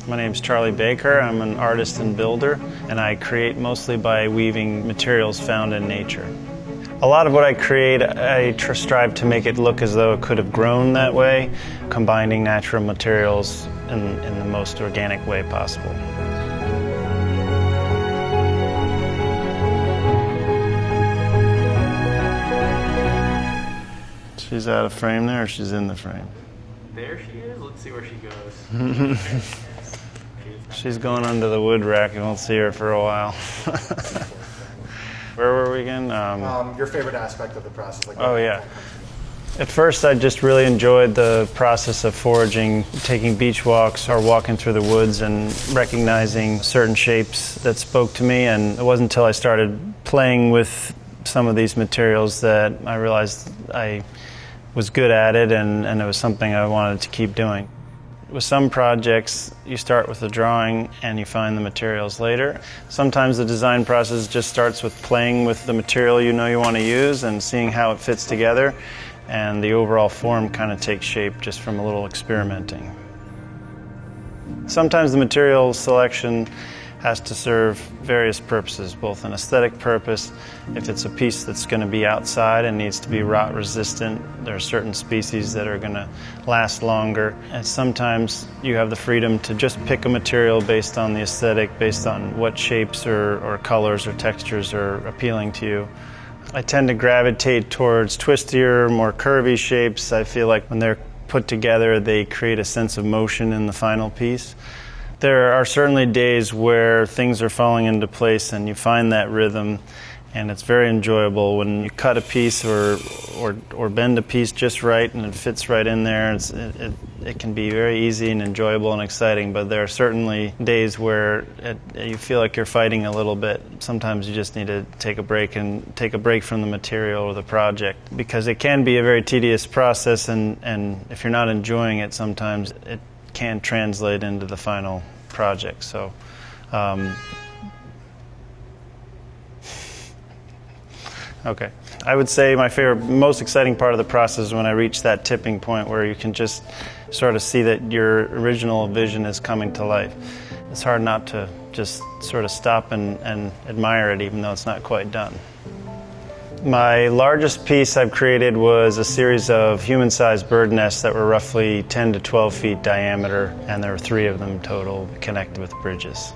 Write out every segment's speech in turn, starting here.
My name's Charlie Baker. I'm an artist and builder, and I create mostly by weaving materials found in nature. A lot of what I create, I strive to make it look as though it could have grown that way, combining natural materials in the most organic way possible. She's out of frame there, or she's in the frame? There she is. Let's see where she goes. She's going under the wood rack. You won't see her for a while. Where were we again? Your favorite aspect of the process? Oh, yeah. At first, I just really enjoyed the process of foraging, taking beach walks or walking through the woods and recognizing certain shapes that spoke to me. And it wasn't until I started playing with some of these materials that I realized I was good at it, and it was something I wanted to keep doing. With some projects, you start with the drawing and you find the materials later. Sometimes the design process just starts with playing with the material you know you want to use and seeing how it fits together, and the overall form kind of takes shape just from a little experimenting. Sometimes the material selection has to serve various purposes, both an aesthetic purpose. If it's a piece that's going to be outside and needs to be rot resistant, there are certain species that are going to last longer. And sometimes you have the freedom to just pick a material based on the aesthetic, based on what shapes or colors or textures are appealing to you. I tend to gravitate towards twistier, more curvy shapes. I feel like when they're put together, they create a sense of motion in the final piece. There are certainly days where things are falling into place and you find that rhythm, and it's very enjoyable when you cut a piece or bend a piece just right and it fits right in there. It can be very easy and enjoyable and exciting, but there are certainly days where you feel like you're fighting a little bit. Sometimes you just need to take a break from the material or the project, because it can be a very tedious process, and if you're not enjoying it, sometimes it can translate into the final project. So okay, I would say my most exciting part of the process is when I reach that tipping point where you can just sort of see that your original vision is coming to life. It's hard not to just sort of stop and admire it, even though it's not quite done. My largest piece I've created was a series of human-sized bird nests that were roughly 10 to 12 feet diameter, and there were 3 of them total connected with bridges.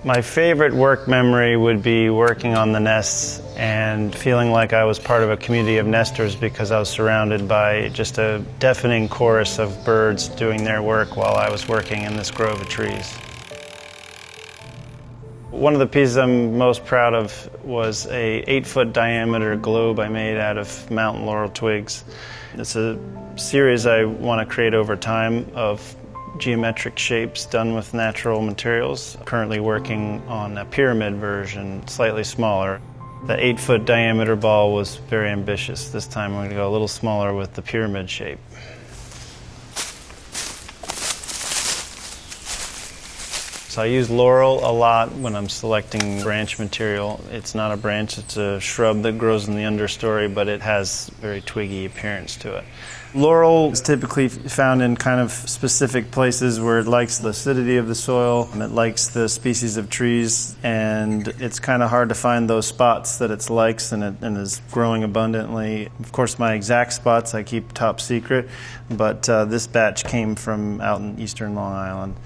My favorite work memory would be working on the nests and feeling like I was part of a community of nesters, because I was surrounded by just a deafening chorus of birds doing their work while I was working in this grove of trees. One of the pieces I'm most proud of was a 8-foot diameter globe I made out of mountain laurel twigs. It's a series I want to create over time of geometric shapes done with natural materials. Currently working on a pyramid version, slightly smaller. The 8-foot diameter ball was very ambitious. This time I'm going to go a little smaller with the pyramid shape. So I use laurel a lot when I'm selecting branch material. It's not a branch, it's a shrub that grows in the understory, but it has a very twiggy appearance to it. Laurel is typically found in kind of specific places where it likes the acidity of the soil, and it likes the species of trees, and it's kind of hard to find those spots that it likes and is growing abundantly. Of course, my exact spots I keep top secret, but this batch came from out in eastern Long Island.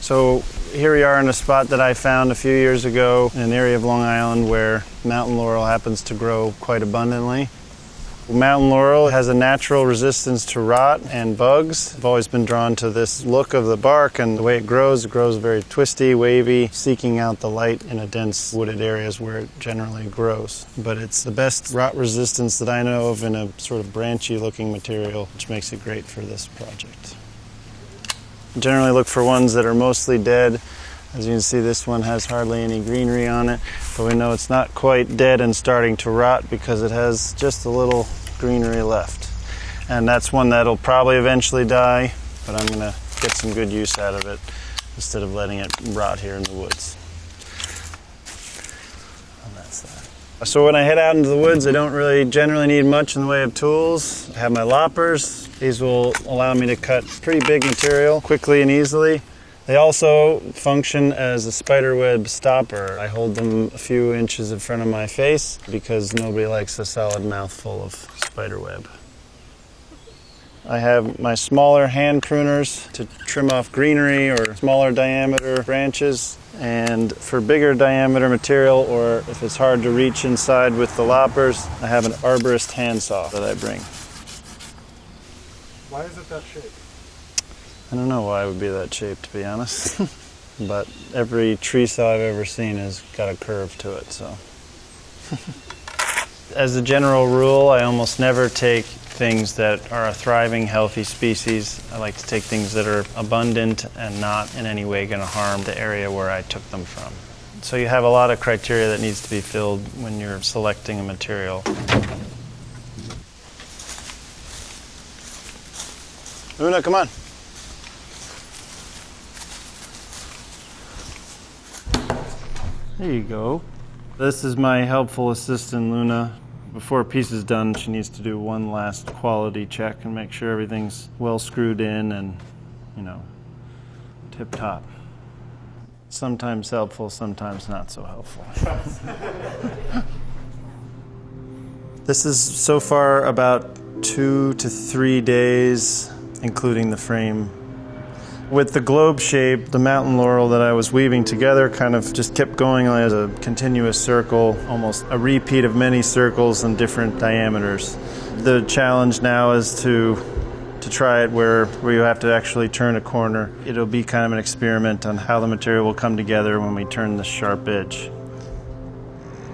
So here we are in a spot that I found a few years ago in an area of Long Island where mountain laurel happens to grow quite abundantly. Mountain laurel has a natural resistance to rot and bugs. I've always been drawn to this look of the bark and the way it grows. It grows very twisty, wavy, seeking out the light in a dense wooded areas where it generally grows. But it's the best rot resistance that I know of in a sort of branchy looking material, which makes it great for this project. Generally look for ones that are mostly dead. As you can see, this one has hardly any greenery on it, but we know it's not quite dead and starting to rot because it has just a little greenery left. And that's one that'll probably eventually die, but I'm going to get some good use out of it instead of letting it rot here in the woods. And that's that. So when I head out into the woods, I don't really generally need much in the way of tools. I have my loppers These will allow me to cut pretty big material quickly and easily. They also function as a spiderweb stopper. I hold them a few inches in front of my face because nobody likes a solid mouthful of spiderweb. I have my smaller hand pruners to trim off greenery or smaller diameter branches. And for bigger diameter material, or if it's hard to reach inside with the loppers, I have an arborist handsaw that I bring. Why is it that shape? I don't know why it would be that shape, to be honest. But every tree saw I've ever seen has got a curve to it, so. As a general rule, I almost never take things that are a thriving, healthy species. I like to take things that are abundant and not in any way going to harm the area where I took them from. So you have a lot of criteria that needs to be filled when you're selecting a material. Una, come on. There you go. This is my helpful assistant, Luna. Before a piece is done, she needs to do one last quality check and make sure everything's well screwed in and, tip-top. Sometimes helpful, sometimes not so helpful. This is so far about 2 to 3 days, including the frame. With the globe shape, the mountain laurel that I was weaving together kind of just kept going as a continuous circle, almost a repeat of many circles in different diameters. The challenge now is to try it where you have to actually turn a corner. It'll be kind of an experiment on how the material will come together when we turn the sharp edge.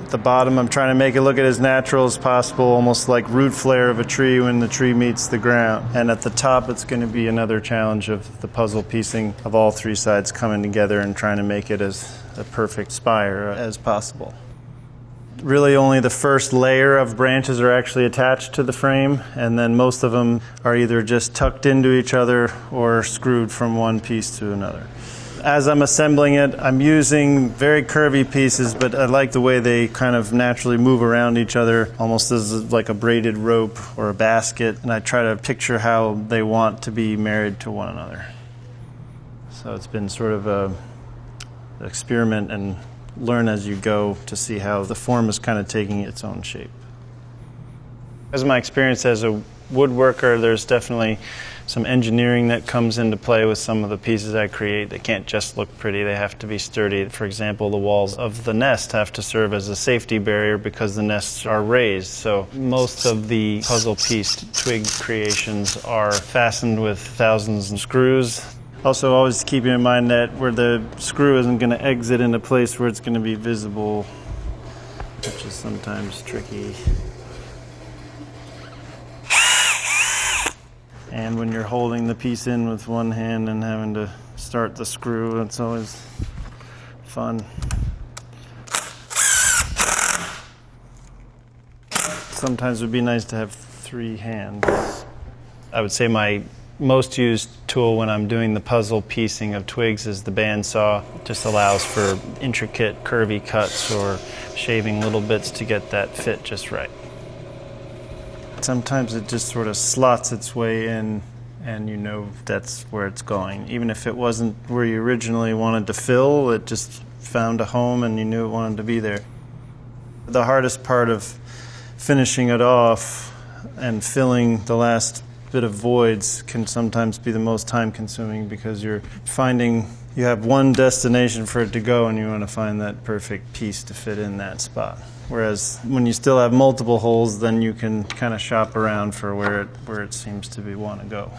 At the bottom, I'm trying to make it look as natural as possible, almost like root flare of a tree when the tree meets the ground. And at the top, it's going to be another challenge of the puzzle piecing of all 3 sides coming together and trying to make it as a perfect spire as possible. Really only the first layer of branches are actually attached to the frame, and then most of them are either just tucked into each other or screwed from one piece to another. As I'm assembling it, I'm using very curvy pieces, but I like the way they kind of naturally move around each other, almost as like a braided rope or a basket, and I try to picture how they want to be married to one another. So it's been sort of an experiment and learn as you go to see how the form is kind of taking its own shape. As my experience as a woodworker, there's definitely some engineering that comes into play with some of the pieces I create. They can't just look pretty, they have to be sturdy. For example, the walls of the nest have to serve as a safety barrier because the nests are raised. So most of the puzzle piece twig creations are fastened with thousands of screws. Also, always keeping in mind that where the screw isn't going to exit in a place where it's going to be visible, which is sometimes tricky. And when you're holding the piece in with one hand and having to start the screw, it's always fun. Sometimes it would be nice to have 3 hands. I would say my most used tool when I'm doing the puzzle piecing of twigs is the bandsaw. It just allows for intricate curvy cuts or shaving little bits to get that fit just right. Sometimes it just sort of slots its way in and you know that's where it's going. Even if it wasn't where you originally wanted to fill, it just found a home and you knew it wanted to be there. The hardest part of finishing it off and filling the last bit of voids can sometimes be the most time-consuming because you're finding you have one destination for it to go and you want to find that perfect piece to fit in that spot. Whereas when you still have multiple holes, then you can kind of shop around for where it seems to want to go.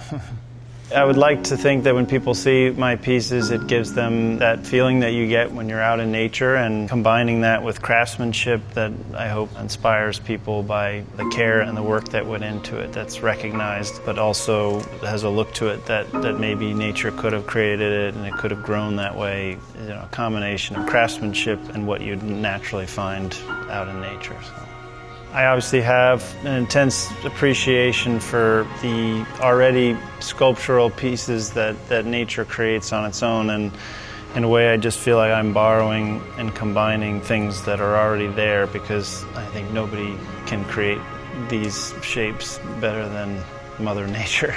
I would like to think that when people see my pieces, it gives them that feeling that you get when you're out in nature, and combining that with craftsmanship that I hope inspires people by the care and the work that went into it, that's recognized, but also has a look to it that maybe nature could have created it and it could have grown that way. A combination of craftsmanship and what you'd naturally find out in nature. So. I obviously have an intense appreciation for the already sculptural pieces that nature creates on its own, and in a way I just feel like I'm borrowing and combining things that are already there, because I think nobody can create these shapes better than Mother Nature.